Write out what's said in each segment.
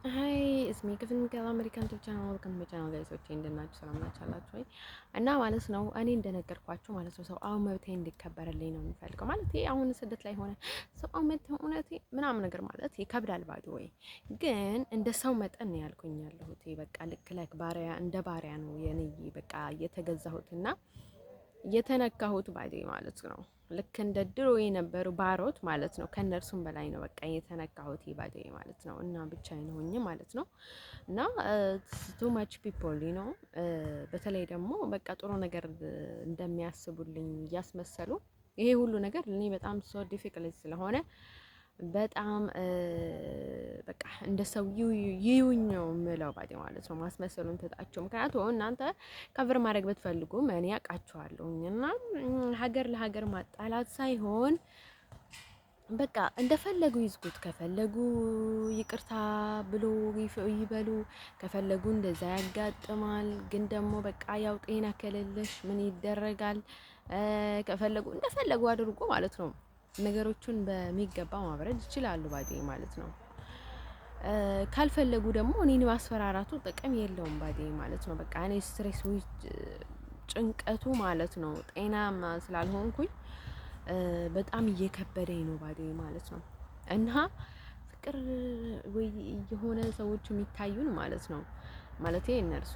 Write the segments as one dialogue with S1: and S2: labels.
S1: ሀይ እስሜ ክፍል ሚካኤል አሜሪካን ዩቲዩብ ቻናል ወልካም ቱ ቻናል ጋይሶቼ እንደናችሁ ሰላም ናችኋላችሁ ወይ? እና ማለት ነው እኔ እንደነገርኳችሁ ማለት ነው ሰብአዊ መብቴ እንዲከበርልኝ ነው የምፈልገው። ማለት አሁን ስደት ላይ ሆነ ሰብአዊ መብት እውነቴ ምናምን ነገር ማለት ይከብዳል። ባዶ ወይ ግን እንደ ሰው መጠን ነው ያልኩኝ ያለሁት። በቃ ልክ ላይክ ባሪያ እንደ ባሪያ ነው የኔ በቃ እየተገዛሁትና እየተነካሁት ባዴ ማለት ነው። ልክ እንደ ድሮ የነበሩ ባሮት ማለት ነው። ከነርሱም በላይ ነው በቃ የተነካሁት ባዴ ማለት ነው። እና ብቻዬን ሆኜ ማለት ነው። እና ቱ ማች ፒፕል ነው። በተለይ ደግሞ በቃ ጥሩ ነገር እንደሚያስቡልኝ እያስመሰሉ ይሄ ሁሉ ነገር ለኔ በጣም ሶ ዲፊካልት ስለሆነ በጣም በቃ እንደ ሰው ይዩኝ ነው የምለው ባዴ ማለት ነው። ማስመሰሉን ትጣቸው። ምክንያቱም እናንተ ከቨር ማድረግ ብትፈልጉም እኔ አውቃችኋለሁኝ እና ሀገር ለሀገር ማጣላት ሳይሆን በቃ እንደፈለጉ ይዝጉት። ከፈለጉ ይቅርታ ብሎ ይበሉ፣ ከፈለጉ እንደዛ ያጋጥማል። ግን ደግሞ በቃ ያው ጤና ከሌለሽ ምን ይደረጋል? ከፈለጉ እንደፈለጉ አድርጎ ማለት ነው። ነገሮቹን በሚገባ ማብረድ ይችላሉ ባዴ ማለት ነው። ካልፈለጉ ደግሞ እኔን ማስፈራራቱ ጥቅም የለውም ባዴ ማለት ነው። በቃ እኔ ስትሬስ ጭንቀቱ ማለት ነው ጤናማ ስላልሆንኩኝ በጣም እየከበደኝ ነው ባዴ ማለት ነው። እና ፍቅር ወይ የሆነ ሰዎች የሚታዩን ማለት ነው ማለቴ እነርሱ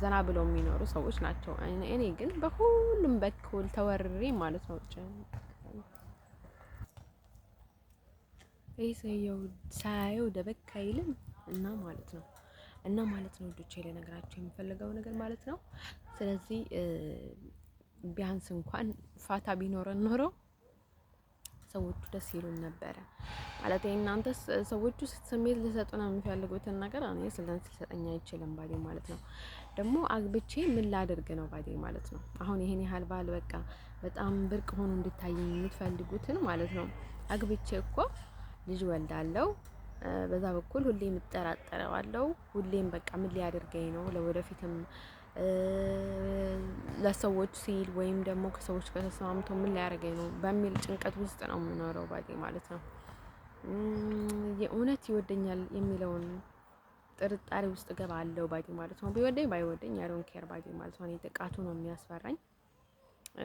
S1: ዘና ብለው የሚኖሩ ሰዎች ናቸው። እኔ ግን በሁሉም በኩል ተወርሬ ማለት ነው ሰውየው ሳየው ደበቅ አይልም እና ማለት ነው ልጆቼ ለነገራቸው የሚፈልገው ነገር ማለት ነው። ስለዚህ ቢያንስ እንኳን ፋታ ቢኖረን ኖሮ ሰዎቹ ደስ ይሉን ነበረ ማለት እናንተ ሰዎቹ ስሜት ሊሰጡን የሚፈልጉትን ነገር እኔ ስልጣን ሊሰጠኝ አይችልም ባዴ ማለት ነው። ደግሞ አግብቼ ምን ላድርግ ነው ባዴ ማለት ነው። አሁን ይሄን ያህል ባል በቃ በጣም ብርቅ ሆኖ እንድታየኝ የምትፈልጉትን ማለት ነው አግብቼ እኮ ልጅ ወልዳለው። በዛ በኩል ሁሌም እጠራጠረዋለሁ። ሁሌም በቃ ምን ሊያደርገኝ ነው ለወደፊትም ለሰዎች ሲል ወይም ደግሞ ከሰዎች ጋር ተስማምቶ ምን ሊያደርገኝ ነው በሚል ጭንቀት ውስጥ ነው የምኖረው ባዴ ማለት ነው። የእውነት ይወደኛል የሚለውን ጥርጣሬ ውስጥ ገባለሁ ባዴ ማለት ነው። ቢወደኝ ባይወደኝ አይ ዶንት ኬር ባዴ ማለት ነው። እኔ ጥቃቱ ነው የሚያስፈራኝ።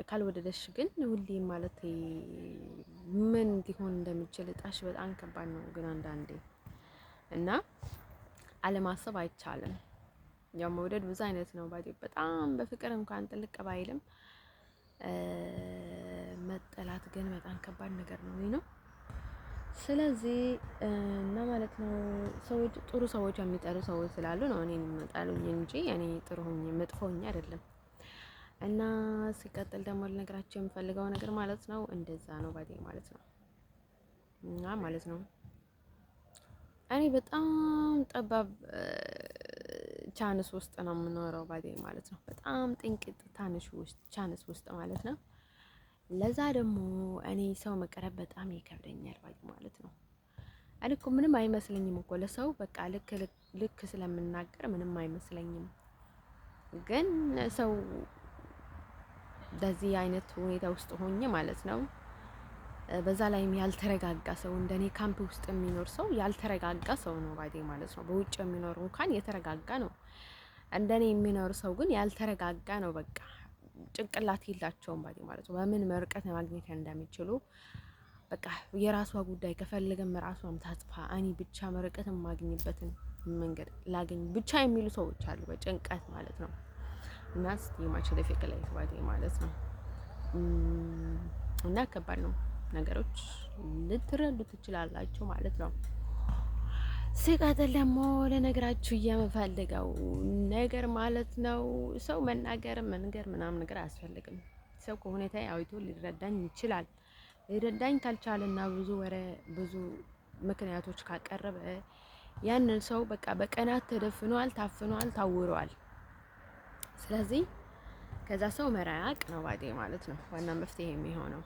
S1: ካልወደደሽ ግን ሁሌም ማለት ምን እንዲሆን እንደሚችል እጣሽ በጣም ከባድ ነው። ግን አንዳንዴ እና አለማሰብ አይቻልም። ያው መውደድ ብዙ አይነት ነው ባዴ በጣም በፍቅር እንኳን ጥልቅ ባይልም መጠላት ግን በጣም ከባድ ነገር ነው ነው። ስለዚህ እና ማለት ነው ሰዎች ጥሩ ሰዎች የሚጠሉ ሰዎች ስላሉ ነው እኔን የሚጠሉኝ እንጂ እኔ ጥሩ ሆኜ መጥፎ ሆኜ አይደለም። እና ሲቀጥል ደግሞ ልነግራችሁ የምፈልገው ነገር ማለት ነው እንደዛ ነው ባዴ ማለት ነው። እና ማለት ነው እኔ በጣም ጠባብ ቻንስ ውስጥ ነው የምኖረው ባዴ ማለት ነው። በጣም ጥንቅጥ ቻንስ ውስጥ ማለት ነው። ለዛ ደግሞ እኔ ሰው መቅረብ በጣም ይከብደኛል ባዴ ማለት ነው። እኔ እኮ ምንም አይመስለኝም እኮ ለሰው በቃ ልክ ስለምናገር ምንም አይመስለኝም። ግን ሰው በዚህ አይነት ሁኔታ ውስጥ ሆኜ ማለት ነው በዛ ላይም ያልተረጋጋ ሰው እንደኔ ካምፕ ውስጥ የሚኖር ሰው ያልተረጋጋ ሰው ነው ባዴ ማለት ነው። በውጭ የሚኖር እንኳን የተረጋጋ ነው። እንደኔ የሚኖር ሰው ግን ያልተረጋጋ ነው። በቃ ጭንቅላት የላቸውም ባዴ ማለት ነው። በምን መርቀት ማግኘት እንደሚችሉ በቃ የራሷ ጉዳይ ከፈለገም ራሷም ታጥፋ እኔ ብቻ መርቀት የማግኝበትን መንገድ ላገኝ ብቻ የሚሉ ሰዎች አሉ በጭንቀት ማለት ነው። እና ስቲማች ለፊክ ላይ ባዴ ማለት ነው። እና ከባድ ነው። ነገሮች ልትረዱ ትችላላችሁ ማለት ነው። ሲቀጥል ደግሞ ለነገራችሁ የምፈልገው ነገር ማለት ነው ሰው መናገር መንገር ምናምን ነገር አያስፈልግም። ሰው ከሁኔታ አይቶ ሊረዳኝ ይችላል። ሊረዳኝ ካልቻለና ብዙ ምክንያቶች ካቀረበ ያንን ሰው በቃ በቀናት ተደፍኗል፣ ታፍኗል፣ ታውሯል። ስለዚህ ከዛ ሰው መራቅ ነው ባዴ ማለት ነው ዋና መፍትሄ የሚሆነው።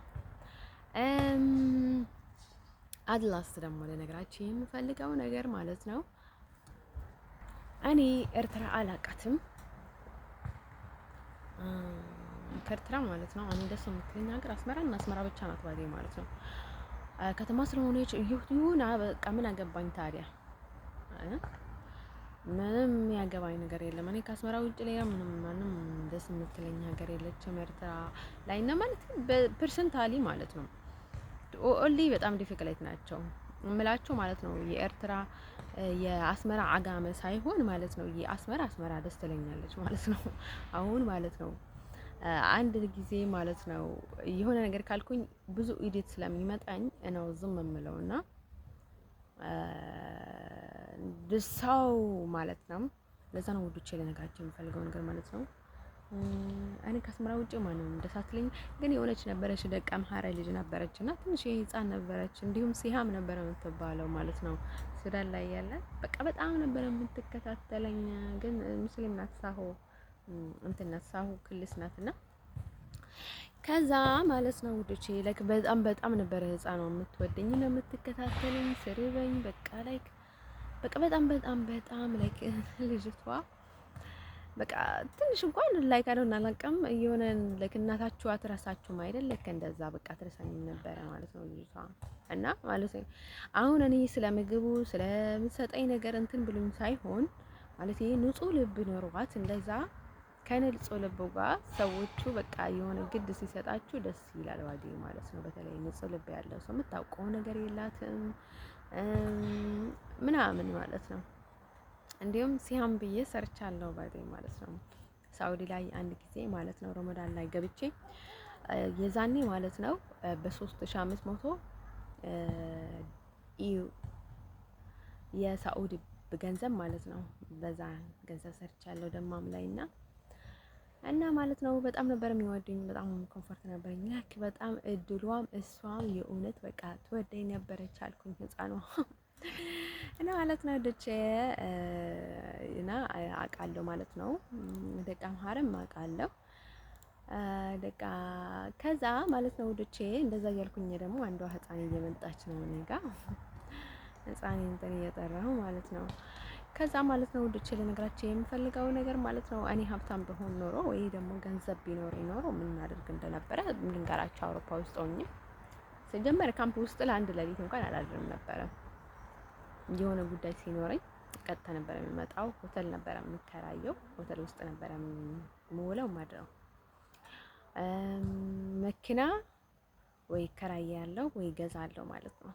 S1: አድላስት ደግሞ ለነገራችሁ የምፈልገው ነገር ማለት ነው እኔ ኤርትራ አላቃትም። ከኤርትራ ማለት ነው አሁን ደስ የምትለኝ ሀገር አስመራ ብቻ ናት ባዴ ማለት ነው። ከተማ ስለሆነች ይሁን በቃ ምን አገባኝ ታዲያ ምንም ያገባኝ ነገር የለም። እኔ ከአስመራ ውጭ ሌላ ምንም ማንም ደስ የምትለኝ ሀገር የለችም። ኤርትራ ላይ እና ማለት በፐርሰንታሊ ማለት ነው ኦንሊ በጣም ዲፊክሌት ናቸው እምላቸው ማለት ነው። የኤርትራ የአስመራ አጋመ ሳይሆን ማለት ነው አስመራ ደስ ትለኛለች ማለት ነው። አሁን ማለት ነው አንድ ጊዜ ማለት ነው የሆነ ነገር ካልኩኝ ብዙ ኢዲት ስለሚመጣኝ ነው ዝም የምለው እና ድሳው ማለት ነው። ለዛ ነው ውዶቼ ልነግራችሁ የምፈልገው ነገር ማለት ነው። እኔ ከአስመራ ውጭ ማንም ደስ አትለኝ፣ ግን የሆነች ነበረች ደቀ መሀረ ልጅ ነበረች እና ትንሽ ህፃን ነበረች፣ እንዲሁም ሲሃም ነበረ የምትባለው ማለት ነው። ሱዳን ላይ ያለ በቃ በጣም ነበረ የምትከታተለኝ፣ ግን ሙስሊም ናት፣ ሳሆ እንትን ናት፣ ሳሆ ክልስ ናት እና ከዛ ማለት ነው ውዶቼ ላይክ በጣም ነበረ ህፃኗ የምትወደኝ ነው የምትከታተለኝ፣ ስርበኝ በቃ ላይክ በቃ በጣም ላይክ ልጅቷ በቃ ትንሽ እንኳን ላይክ አለውና አላቀም የሆነ ላይክ እናታችሁ አትረሳችሁም አይደል? ልክ እንደዛ በቃ ትረሳኝ ነበረ ማለት ነው ልጅቷ እና ማለት ነው። አሁን እኔ ስለ ምግቡ ስለምትሰጠኝ ነገር እንትን ብሉኝ ሳይሆን ማለት ይሄ ንጹህ ልብ ኖሯት እንደዛ ከንጹህ ልብ ጋር ሰዎቹ በቃ የሆነ ግድ ሲሰጣችሁ ደስ ይላል ባዲ ማለት ነው። በተለይ ንጹህ ልብ ያለው ሰው የምታውቀው ነገር የላትም ምናምን ማለት ነው። እንዲሁም ሲያም ብዬ ሰርቻለሁ ባዲ ማለት ነው። ሳውዲ ላይ አንድ ጊዜ ማለት ነው ረመዳን ላይ ገብቼ የዛኔ ማለት ነው በ3500 የሳኡዲ ገንዘብ ማለት ነው። በዛ ገንዘብ ሰርቻለሁ ደማም ላይ እና ማለት ነው በጣም ነበር የሚወዱኝ፣ በጣም ኮምፎርት ነበረኝ። ላክ በጣም እድሏም እሷም የእውነት በቃ ትወደኝ ነበረች አልኩኝ ህፃኗ እና ማለት ነው ደቼ እና አውቃለሁ ማለት ነው። ደቃ መሀረም አውቃለሁ ደቃ ከዛ ማለት ነው ደቼ እንደዛ እያልኩኝ ደግሞ አንዷ ህፃን እየመጣች ነው እኔ ጋር ህፃን እንትን እየጠራሁ ማለት ነው። ከዛ ማለት ነው ውዶቼ ልነግራችሁ የምፈልገው ነገር ማለት ነው እኔ ሀብታም ብሆን ኖሮ ወይ ደግሞ ገንዘብ ቢኖረኝ ኖሮ ምን እናደርግ እንደነበረ ልንገራችሁ። አውሮፓ ውስጥ ሆኜ ሲጀመር ካምፕ ውስጥ ለአንድ ሌሊት እንኳን አላድርም ነበረ። የሆነ ጉዳይ ሲኖረኝ ቀጥታ ነበረ የሚመጣው። ሆቴል ነበረ የምከራየው፣ ሆቴል ውስጥ ነበረ የምውለው ማድረው። መኪና ወይ እከራያለሁ ወይ እገዛለሁ ማለት ነው።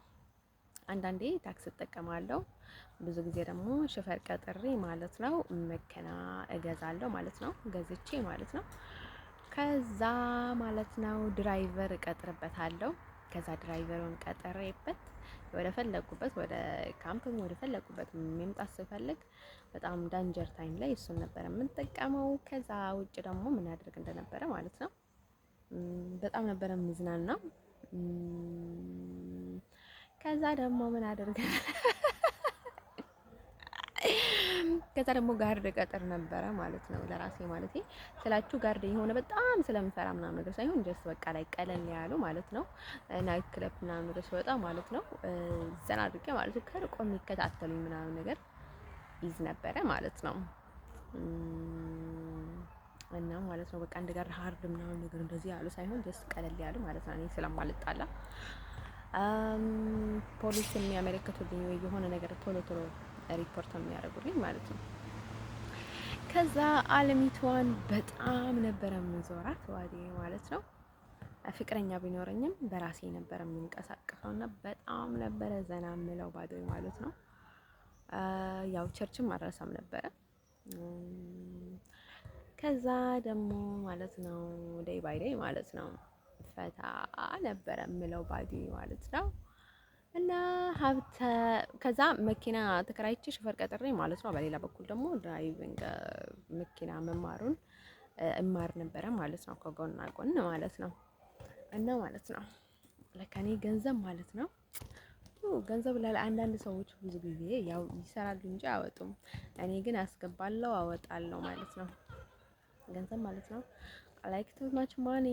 S1: አንዳንዴ ታክስ እጠቀማለሁ፣ ብዙ ጊዜ ደግሞ ሹፌር ቀጥሬ ማለት ነው መኪና እገዛለሁ ማለት ነው። ገዝቼ ማለት ነው ከዛ ማለት ነው ድራይቨር እቀጥርበታለሁ። ከዛ ድራይቨሩን ቀጥሬበት ወደ ፈለኩበት ወደ ካምፕም ወደ ፈለኩበት መምጣት ስፈልግ በጣም ዳንጀር ታይም ላይ እሱን ነበር የምንጠቀመው። ከዛ ውጭ ደግሞ ምን ያደርግ እንደነበረ ማለት ነው በጣም ነበር የምዝናናው። ከዛ ደግሞ ምን አደርግ ከዛ ደግሞ ጋርድ ቀጥር ነበረ ማለት ነው ለራሴ ማለት ስላችሁ ጋርድ የሆነ በጣም ስለምፈራ ምናምን ነገር ሳይሆን ጀስት በቃ ላይ ቀለል ያሉ ማለት ነው ናይት ክለብ ምናምን ነገር ስወጣ ማለት ነው ዘና አድርጌ ማለት ነው ከርቆ የሚከታተሉኝ ምናምን ነገር ይዝ ነበረ ማለት ነው። እና ማለት ነው በቃ አንድ ጋር ሃርድ ምናምን ነገር እንደዚህ ያሉ ሳይሆን ጀስት ቀለል ያሉ ማለት ነው። እኔ ስለማልጣላ ፖሊስ የሚያመለክቱልኝ ወይ የሆነ ነገር ቶሎ ሪፖርት የሚያደርጉልኝ ማለት ነው። ከዛ አለሚቷን በጣም ነበረ የምንዞራት ዋዲ ማለት ነው። ፍቅረኛ ቢኖረኝም በራሴ ነበረ የምንቀሳቀሰው እና በጣም ነበረ ዘና የምለው ባዶ ማለት ነው። ያው ቸርችም አልረሳም ነበረ። ከዛ ደግሞ ማለት ነው ዴይ ባይ ዴይ ማለት ነው ፈታ ነበረ የምለው ባዲ ማለት ነው። እና ከዛ መኪና ተከራይቼ ሹፌር ቀጥሬ ማለት ነው። በሌላ በኩል ደግሞ ድራይቪንግ መኪና መማሩን እማር ነበረ ማለት ነው ከጎንና ጎን ማለት ነው። እና ማለት ነው ለከኔ ገንዘብ ማለት ነው ገንዘብ ለአንዳንድ ሰዎች ብዙ ጊዜ ያው ይሰራሉ እንጂ አያወጡም። እኔ ግን አስገባለሁ አወጣለሁ ማለት ነው ገንዘብ ማለት ነው። ላይክ ቱ ማች ማኒ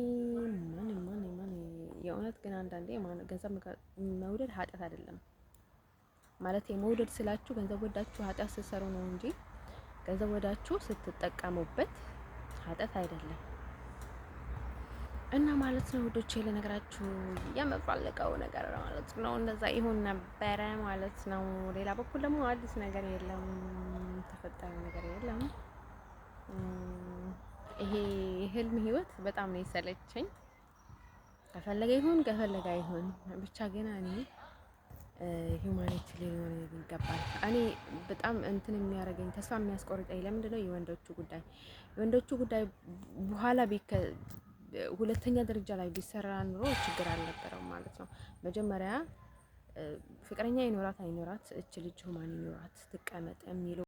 S1: የእውነት ግን አንዳንዴ ገንዘብ መውደድ ኃጢአት አይደለም ማለት የመውደድ ስላችሁ ገንዘብ ወዳችሁ ኃጢአት ስትሰሩ ነው እንጂ ገንዘብ ወዳችሁ ስትጠቀሙበት ኃጢአት አይደለም። እና ማለት ነው ውዶቼ ልነግራችሁ የምፈልገው ነገር ማለት ነው እንደዛ ይሁን ነበረ ማለት ነው። ሌላ በኩል ደግሞ አዲስ ነገር የለም። ያልተፈጠረ ነገር የለም። ይሄ ህልም ህይወት በጣም ነው የሰለቸኝ። ከፈለገ ይሁን ከፈለገ አይሁን ብቻ ግን እኔ ሂውማኒቲ ሊኖር ይገባል። እኔ በጣም እንትን የሚያደርገኝ ተስፋ የሚያስቆርጠኝ ለምንድን ነው የወንዶቹ ጉዳይ በኋላ ሁለተኛ ደረጃ ላይ ቢሰራ ኑሮ ችግር አልነበረውም ማለት ነው። መጀመሪያ ፍቅረኛ ይኖራት አይኖራት እች ልጅ ሁማን ይኖራት ትቀመጥ የሚለው